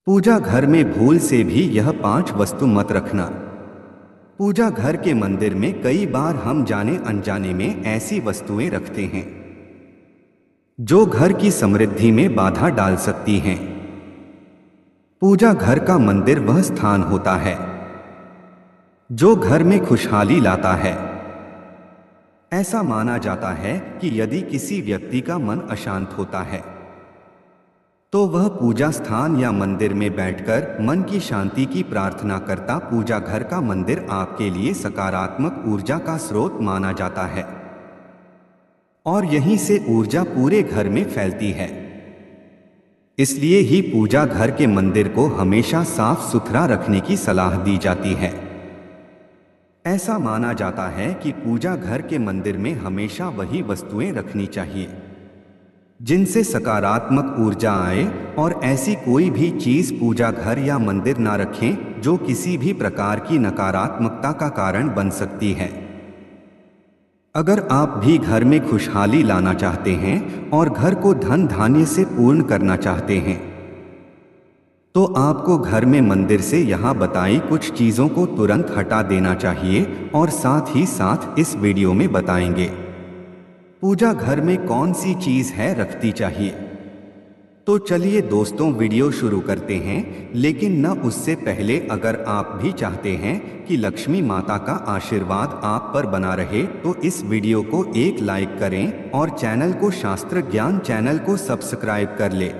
पूजा घर में भूल से भी यह 5 वस्तु मत रखना। पूजा घर के मंदिर में कई बार हम जाने अनजाने में ऐसी वस्तुएं रखते हैं जो घर की समृद्धि में बाधा डाल सकती हैं। पूजा घर का मंदिर वह स्थान होता है जो घर में खुशहाली लाता है। ऐसा माना जाता है कि यदि किसी व्यक्ति का मन अशांत होता है तो वह पूजा स्थान या मंदिर में बैठकर मन की शांति की प्रार्थना करता। पूजा घर का मंदिर आपके लिए सकारात्मक ऊर्जा का स्रोत माना जाता है और यहीं से ऊर्जा पूरे घर में फैलती है। इसलिए ही पूजा घर के मंदिर को हमेशा साफ सुथरा रखने की सलाह दी जाती है। ऐसा माना जाता है कि पूजा घर के मंदिर में हमेशा वही वस्तुएं रखनी चाहिए जिनसे सकारात्मक ऊर्जा आए और ऐसी कोई भी चीज पूजा घर या मंदिर ना रखें जो किसी भी प्रकार की नकारात्मकता का कारण बन सकती है। अगर आप भी घर में खुशहाली लाना चाहते हैं और घर को धन धान्य से पूर्ण करना चाहते हैं तो आपको घर में मंदिर से यहाँ बताई कुछ चीजों को तुरंत हटा देना चाहिए और साथ ही साथ इस वीडियो में बताएंगे पूजा घर में कौन सी चीज है रखती चाहिए। तो चलिए दोस्तों वीडियो शुरू करते हैं, लेकिन न उससे पहले अगर आप भी चाहते हैं कि लक्ष्मी माता का आशीर्वाद आप पर बना रहे तो इस वीडियो को एक लाइक करें और चैनल को शास्त्र ज्ञान चैनल को सब्सक्राइब कर ले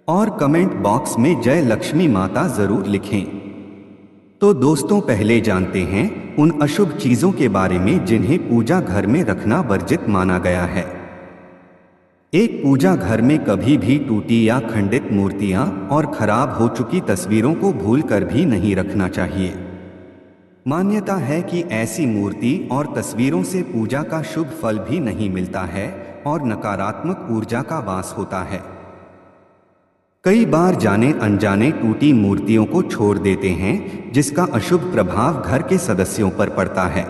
और कमेंट बॉक्स में जय लक्ष्मी माता जरूर लिखें। तो दोस्तों पहले जानते हैं उन अशुभ चीजों के बारे में जिन्हें पूजा घर में रखना वर्जित माना गया है। एक, पूजा घर में कभी भी टूटी या खंडित मूर्तियां और खराब हो चुकी तस्वीरों को भूलकर भी नहीं रखना चाहिए। मान्यता है कि ऐसी मूर्ति और तस्वीरों से पूजा का शुभ फल भी नहीं मिलता है और नकारात्मक ऊर्जा का वास होता है। कई बार जाने अनजाने टूटी मूर्तियों को छोड़ देते हैं जिसका अशुभ प्रभाव घर के सदस्यों पर पड़ता है।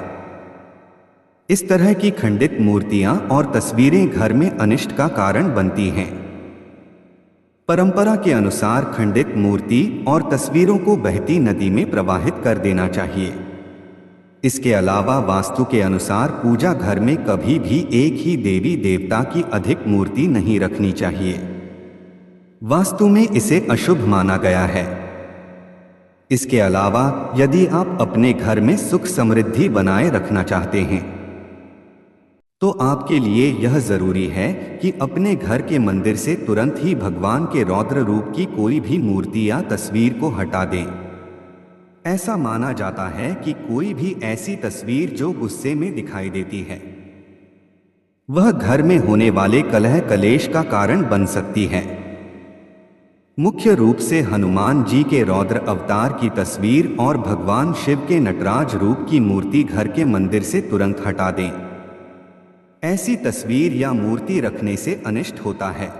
इस तरह की खंडित मूर्तियां और तस्वीरें घर में अनिष्ट का कारण बनती हैं। परंपरा के अनुसार खंडित मूर्ति और तस्वीरों को बहती नदी में प्रवाहित कर देना चाहिए। इसके अलावा वास्तु के अनुसार पूजा घर में कभी भी एक ही देवी देवता की अधिक मूर्ति नहीं रखनी चाहिए। वास्तु में इसे अशुभ माना गया है। इसके अलावा यदि आप अपने घर में सुख समृद्धि बनाए रखना चाहते हैं तो आपके लिए यह जरूरी है कि अपने घर के मंदिर से तुरंत ही भगवान के रौद्र रूप की कोई भी मूर्ति या तस्वीर को हटा दें। ऐसा माना जाता है कि कोई भी ऐसी तस्वीर जो गुस्से में दिखाई देती है वह घर में होने वाले कलह कलेश का कारण बन सकती है। मुख्य रूप से हनुमान जी के रौद्र अवतार की तस्वीर और भगवान शिव के नटराज रूप की मूर्ति घर के मंदिर से तुरंत हटा दें। ऐसी तस्वीर या मूर्ति रखने से अनिष्ट होता है।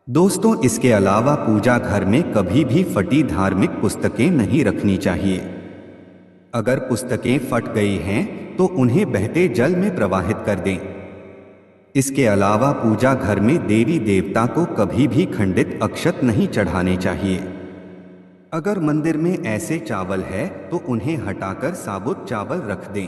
दोस्तों इसके अलावा पूजा घर में कभी भी फटी धार्मिक पुस्तकें नहीं रखनी चाहिए। अगर पुस्तकें फट गई हैं तो उन्हें बहते जल में प्रवाहित कर दें। इसके अलावा पूजा घर में देवी देवता को कभी भी खंडित अक्षत नहीं चढ़ाने चाहिए। अगर मंदिर में ऐसे चावल है तो उन्हें हटाकर साबुत चावल रख दें।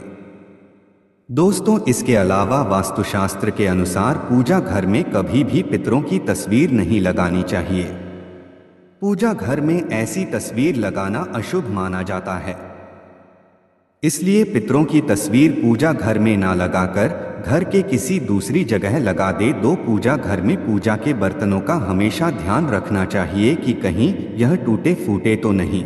दोस्तों इसके अलावा वास्तुशास्त्र के अनुसार पूजा घर में कभी भी पितरों की तस्वीर नहीं लगानी चाहिए। पूजा घर में ऐसी तस्वीर लगाना अशुभ माना जाता है। इसलिए पितरों की तस्वीर पूजा घर में ना लगाकर घर के किसी दूसरी जगह लगा दे। दो, पूजा घर में पूजा के बर्तनों का हमेशा ध्यान रखना चाहिए कि कहीं यह टूटे फूटे तो नहीं।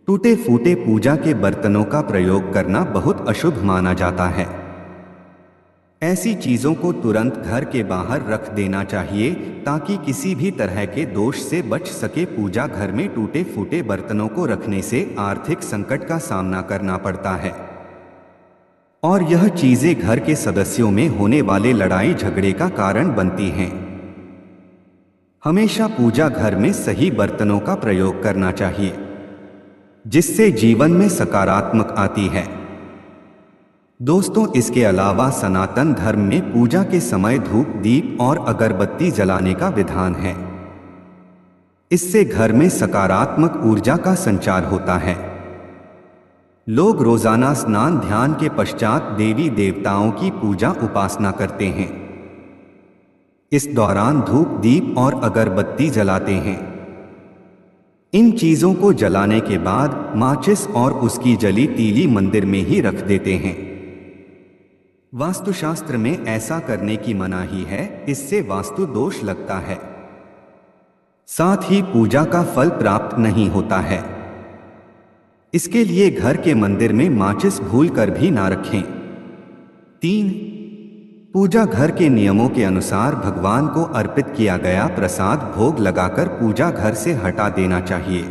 टूटे फूटे पूजा के बर्तनों का प्रयोग करना बहुत अशुभ माना जाता है। ऐसी चीजों को तुरंत घर के बाहर रख देना चाहिए ताकि किसी भी तरह के दोष से बच सके। पूजा घर में टूटे फूटे बर्तनों को रखने से आर्थिक संकट का सामना करना पड़ता है और यह चीजें घर के सदस्यों में होने वाले लड़ाई झगड़े का कारण बनती हैं। हमेशा पूजा घर में सही बर्तनों का प्रयोग करना चाहिए जिससे जीवन में सकारात्मक आती है। दोस्तों इसके अलावा सनातन धर्म में पूजा के समय धूप दीप और अगरबत्ती जलाने का विधान है। इससे घर में सकारात्मक ऊर्जा का संचार होता है। लोग रोजाना स्नान ध्यान के पश्चात देवी देवताओं की पूजा उपासना करते हैं। इस दौरान धूप दीप और अगरबत्ती जलाते हैं। इन चीजों को जलाने के बाद माचिस और उसकी जली तीली मंदिर में ही रख देते हैं। वास्तुशास्त्र में ऐसा करने की मनाही है, इससे वास्तु दोष लगता है। साथ ही पूजा का फल प्राप्त नहीं होता है। इसके लिए घर के मंदिर में माचिस भूलकर भी ना रखें। 3. पूजा घर के नियमों के अनुसार भगवान को अर्पित किया गया प्रसाद भोग लगाकर पूजा घर से हटा देना चाहिए।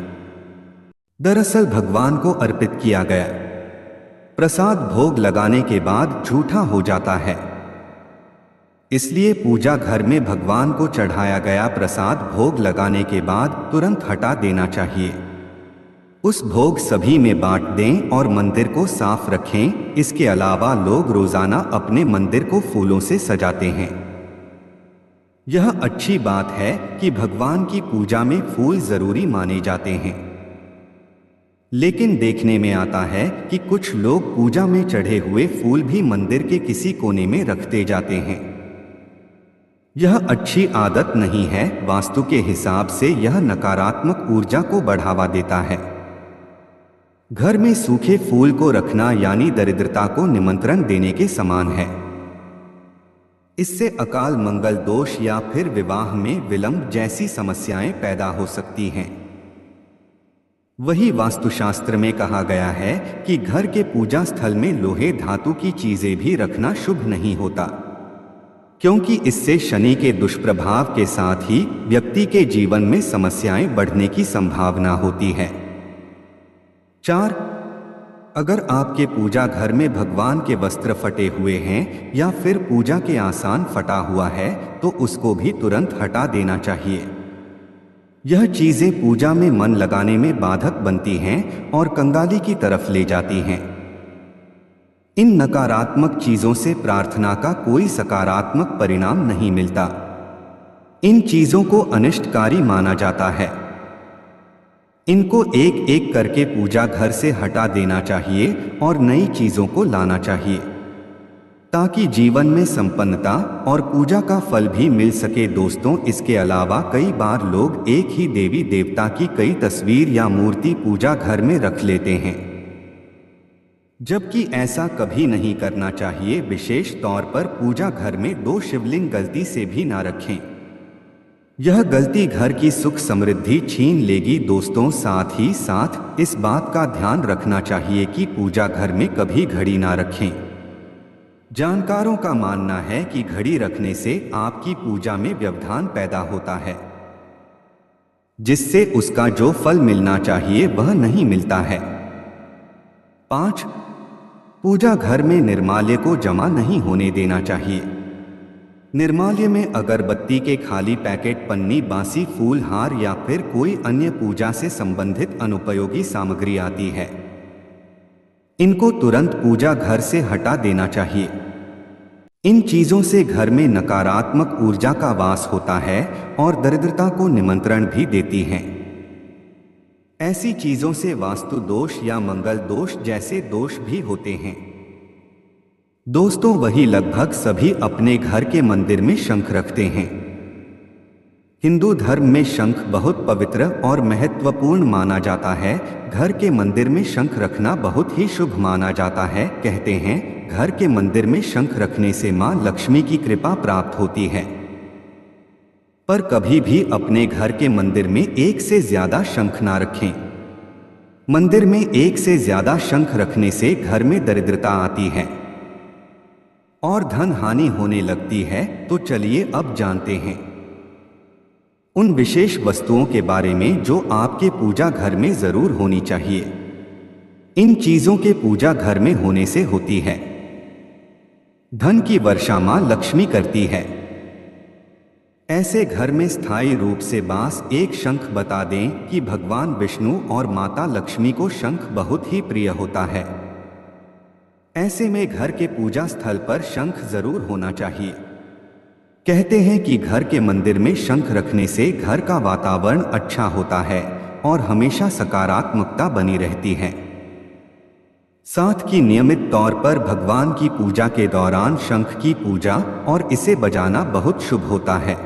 दरअसल भगवान को अर्पित किया गया प्रसाद भोग लगाने के बाद झूठा हो जाता है। इसलिए पूजा घर में भगवान को चढ़ाया गया प्रसाद भोग लगाने के बाद तुरंत हटा देना चाहिए। उस भोग सभी में बांट दें और मंदिर को साफ रखें। इसके अलावा लोग रोजाना अपने मंदिर को फूलों से सजाते हैं। यह अच्छी बात है कि भगवान की पूजा में फूल जरूरी माने जाते हैं। लेकिन देखने में आता है कि कुछ लोग पूजा में चढ़े हुए फूल भी मंदिर के किसी कोने में रखते जाते हैं। यह अच्छी आदत नहीं है। वास्तु के हिसाब से यह नकारात्मक ऊर्जा को बढ़ावा देता है। घर में सूखे फूल को रखना यानी दरिद्रता को निमंत्रण देने के समान है। इससे अकाल मंगल दोष या फिर विवाह में विलंब जैसी समस्याएं पैदा हो सकती हैं। वही वास्तुशास्त्र में कहा गया है कि घर के पूजा स्थल में लोहे धातु की चीजें भी रखना शुभ नहीं होता, क्योंकि इससे शनि के दुष्प्रभाव के साथ ही व्यक्ति के जीवन में समस्याएं बढ़ने की संभावना होती है। 4. अगर आपके पूजा घर में भगवान के वस्त्र फटे हुए हैं या फिर पूजा के आसान फटा हुआ है तो उसको भी तुरंत हटा देना चाहिए। यह चीजें पूजा में मन लगाने में बाधक बनती हैं और कंगाली की तरफ ले जाती हैं। इन नकारात्मक चीजों से प्रार्थना का कोई सकारात्मक परिणाम नहीं मिलता। इन चीजों को अनिष्टकारी माना जाता है। इनको एक एक करके पूजा घर से हटा देना चाहिए और नई चीजों को लाना चाहिए, ताकि जीवन में संपन्नता और पूजा का फल भी मिल सके। दोस्तों, इसके अलावा कई बार लोग एक ही देवी देवता की कई तस्वीर या मूर्ति पूजा घर में रख लेते हैं, जबकि ऐसा कभी नहीं करना चाहिए। विशेष तौर पर पूजा घर में 2 शिवलिंग गलती से भी ना रखें। यह गलती घर की सुख समृद्धि छीन लेगी। दोस्तों, साथ ही साथ इस बात का ध्यान रखना चाहिए कि पूजा घर में कभी घड़ी ना रखें। जानकारों का मानना है कि घड़ी रखने से आपकी पूजा में व्यवधान पैदा होता है, जिससे उसका जो फल मिलना चाहिए वह नहीं मिलता है। 5. पूजा घर में निर्माल्य को जमा नहीं होने देना चाहिए। निर्माल्य में अगरबत्ती के खाली पैकेट, पन्नी, बासी फूल, हार या फिर कोई अन्य पूजा से संबंधित अनुपयोगी सामग्री आती है। इनको तुरंत पूजा घर से हटा देना चाहिए। इन चीजों से घर में नकारात्मक ऊर्जा का वास होता है और दरिद्रता को निमंत्रण भी देती हैं। ऐसी चीजों से वास्तु दोष या मंगल दोष जैसे दोष भी होते हैं। दोस्तों, वही लगभग सभी अपने घर के मंदिर में शंख रखते हैं। हिंदू धर्म में शंख बहुत पवित्र और महत्वपूर्ण माना जाता है। घर के मंदिर में शंख रखना बहुत ही शुभ माना जाता है। कहते हैं घर के मंदिर में शंख रखने से मां लक्ष्मी की कृपा प्राप्त होती है। पर कभी भी अपने घर के मंदिर में एक से ज्यादा शंख ना रखें। मंदिर में एक से ज्यादा शंख रखने से घर में दरिद्रता आती है और धन हानि होने लगती है। तो चलिए अब जानते हैं उन विशेष वस्तुओं के बारे में जो आपके पूजा घर में जरूर होनी चाहिए। इन चीजों के पूजा घर में होने से होती है धन की वर्षा मां लक्ष्मी करती है। ऐसे घर में स्थायी रूप से बास एक शंख बता दें कि भगवान विष्णु और माता लक्ष्मी को शंख बहुत ही प्रिय होता है। ऐसे में घर के पूजा स्थल पर शंख जरूर होना चाहिए। कहते हैं कि घर के मंदिर में शंख रखने से घर का वातावरण अच्छा होता है और हमेशा सकारात्मकता बनी रहती है। साथ ही नियमित तौर पर भगवान की पूजा के दौरान शंख की पूजा और इसे बजाना बहुत शुभ होता है।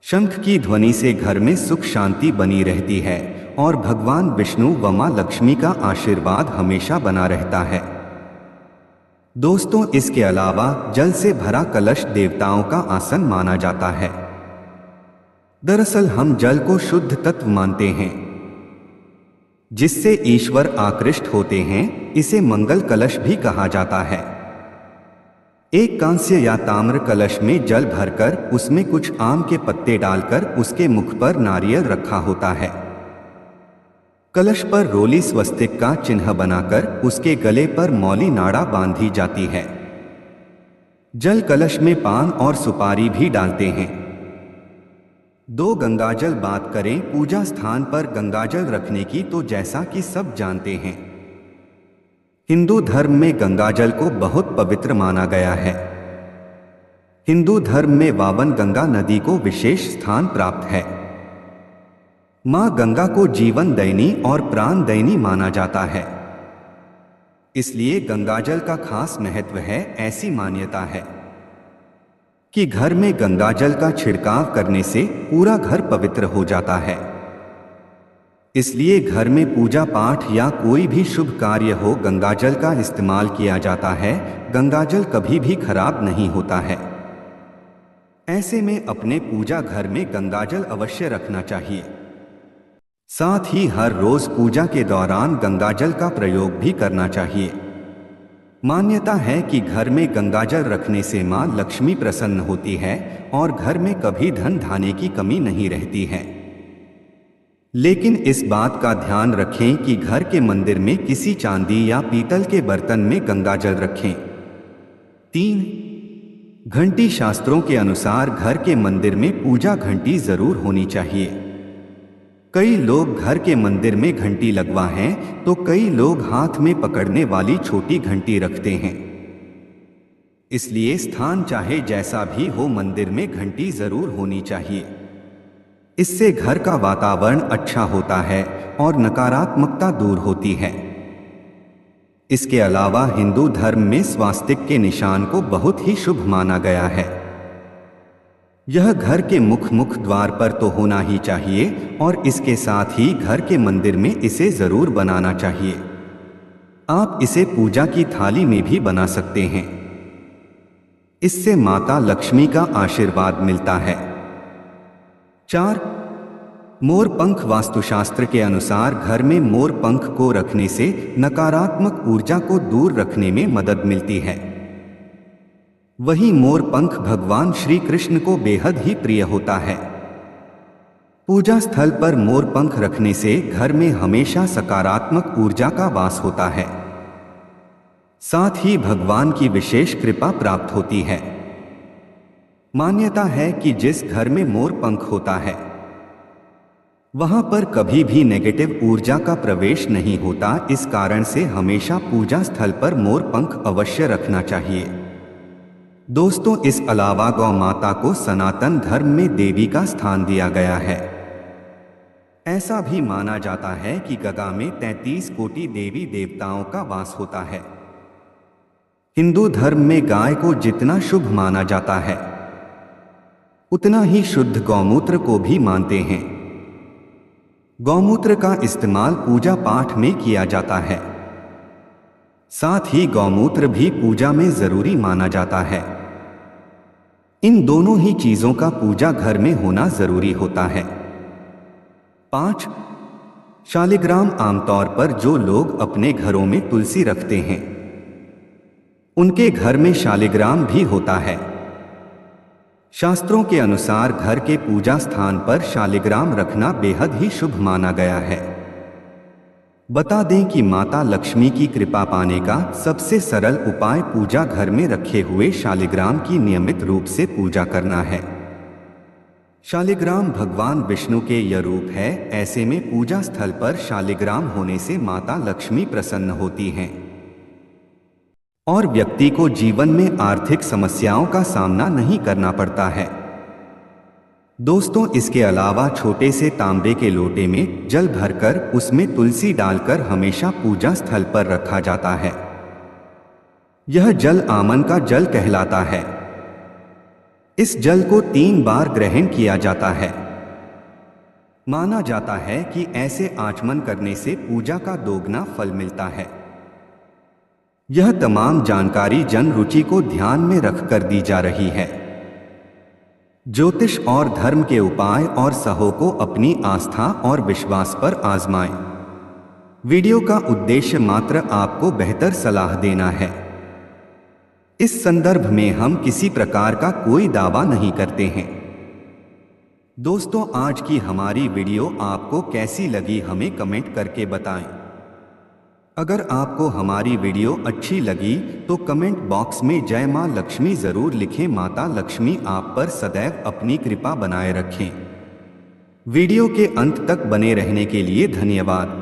शंख की ध्वनि से घर में सुख शांति बनी रहती है और भगवान विष्णु व मां लक्ष्मी का आशीर्वाद हमेशा बना रहता है। दोस्तों, इसके अलावा जल से भरा कलश देवताओं का आसन माना जाता है। दरअसल हम जल को शुद्ध तत्व मानते हैं जिससे ईश्वर आकृष्ट होते हैं। इसे मंगल कलश भी कहा जाता है। एक कांस्य या ताम्र कलश में जल भरकर उसमें कुछ आम के पत्ते डालकर उसके मुख पर नारियल रखा होता है। कलश पर रोली स्वस्तिक का चिन्ह बनाकर उसके गले पर मौली नाड़ा बांधी जाती है। जल कलश में पान और सुपारी भी डालते हैं। 2 गंगाजल बात करें पूजा स्थान पर गंगाजल रखने की, तो जैसा कि सब जानते हैं, हिंदू धर्म में गंगाजल को बहुत पवित्र माना गया है। हिंदू धर्म में वावन गंगा नदी को विशेष स्थान प्राप्त है। मां गंगा को जीवन दैनी और प्राण दैनी माना जाता है, इसलिए गंगाजल का खास महत्व है। ऐसी मान्यता है कि घर में गंगाजल का छिड़काव करने से पूरा घर पवित्र हो जाता है। इसलिए घर में पूजा पाठ या कोई भी शुभ कार्य हो, गंगाजल का इस्तेमाल किया जाता है। गंगाजल कभी भी खराब नहीं होता है। ऐसे में अपने पूजा घर में गंगाजल अवश्य रखना चाहिए। साथ ही हर रोज पूजा के दौरान गंगाजल का प्रयोग भी करना चाहिए। मान्यता है कि घर में गंगाजल रखने से मां लक्ष्मी प्रसन्न होती है और घर में कभी धन धान्य की कमी नहीं रहती है। लेकिन इस बात का ध्यान रखें कि घर के मंदिर में किसी चांदी या पीतल के बर्तन में गंगाजल रखें। 3 घंटी शास्त्रों के अनुसार घर के मंदिर में पूजा घंटी जरूर होनी चाहिए। कई लोग घर के मंदिर में घंटी लगवा हैं, तो कई लोग हाथ में पकड़ने वाली छोटी घंटी रखते हैं। इसलिए स्थान चाहे जैसा भी हो, मंदिर में घंटी जरूर होनी चाहिए। इससे घर का वातावरण अच्छा होता है और नकारात्मकता दूर होती है। इसके अलावा हिंदू धर्म में स्वास्तिक के निशान को बहुत ही शुभ माना गया है। यह घर के मुख द्वार पर तो होना ही चाहिए और इसके साथ ही घर के मंदिर में इसे जरूर बनाना चाहिए। आप इसे पूजा की थाली में भी बना सकते हैं। इससे माता लक्ष्मी का आशीर्वाद मिलता है। 4 मोर पंख वास्तुशास्त्र के अनुसार घर में मोर पंख को रखने से नकारात्मक ऊर्जा को दूर रखने में मदद मिलती है। वहीं मोर पंख भगवान श्री कृष्ण को बेहद ही प्रिय होता है। पूजा स्थल पर मोर पंख रखने से घर में हमेशा सकारात्मक ऊर्जा का वास होता है। साथ ही भगवान की विशेष कृपा प्राप्त होती है। मान्यता है कि जिस घर में मोर पंख होता है वहां पर कभी भी नेगेटिव ऊर्जा का प्रवेश नहीं होता। इस कारण से हमेशा पूजा स्थल पर मोर पंख अवश्य रखना चाहिए। दोस्तों, इस अलावा गौ माता को सनातन धर्म में देवी का स्थान दिया गया है। ऐसा भी माना जाता है कि गंगा में 33 कोटि देवी देवताओं का वास होता है। हिंदू धर्म में गाय को जितना शुभ माना जाता है उतना ही शुद्ध गौमूत्र को भी मानते हैं। गौमूत्र का इस्तेमाल पूजा पाठ में किया जाता है। साथ ही गौमूत्र भी पूजा में जरूरी माना जाता है। इन दोनों ही चीजों का पूजा घर में होना जरूरी होता है। 5 शालिग्राम आमतौर पर जो लोग अपने घरों में तुलसी रखते हैं उनके घर में शालिग्राम भी होता है। शास्त्रों के अनुसार घर के पूजा स्थान पर शालिग्राम रखना बेहद ही शुभ माना गया है। बता दें कि माता लक्ष्मी की कृपा पाने का सबसे सरल उपाय पूजा घर में रखे हुए शालिग्राम की नियमित रूप से पूजा करना है। शालिग्राम भगवान विष्णु के यह रूप है। ऐसे में पूजा स्थल पर शालिग्राम होने से माता लक्ष्मी प्रसन्न होती हैं। और व्यक्ति को जीवन में आर्थिक समस्याओं का सामना नहीं करना पड़ता है। दोस्तों, इसके अलावा छोटे से तांबे के लोटे में जल भरकर उसमें तुलसी डालकर हमेशा पूजा स्थल पर रखा जाता है। यह जल आमन का जल कहलाता है। इस जल को 3 बार ग्रहण किया जाता है। माना जाता है कि ऐसे आचमन करने से पूजा का दोगुना फल मिलता है। यह तमाम जानकारी जन रुचि को ध्यान में रखकर दी जा रही है। ज्योतिष और धर्म के उपाय और सहो को अपनी आस्था और विश्वास पर आजमाएं। वीडियो का उद्देश्य मात्र आपको बेहतर सलाह देना है। इस संदर्भ में हम किसी प्रकार का कोई दावा नहीं करते हैं। दोस्तों, आज की हमारी वीडियो आपको कैसी लगी हमें कमेंट करके बताएं। अगर आपको हमारी वीडियो अच्छी लगी तो कमेंट बॉक्स में जय मां लक्ष्मी जरूर लिखें। माता लक्ष्मी आप पर सदैव अपनी कृपा बनाए रखें। वीडियो के अंत तक बने रहने के लिए धन्यवाद।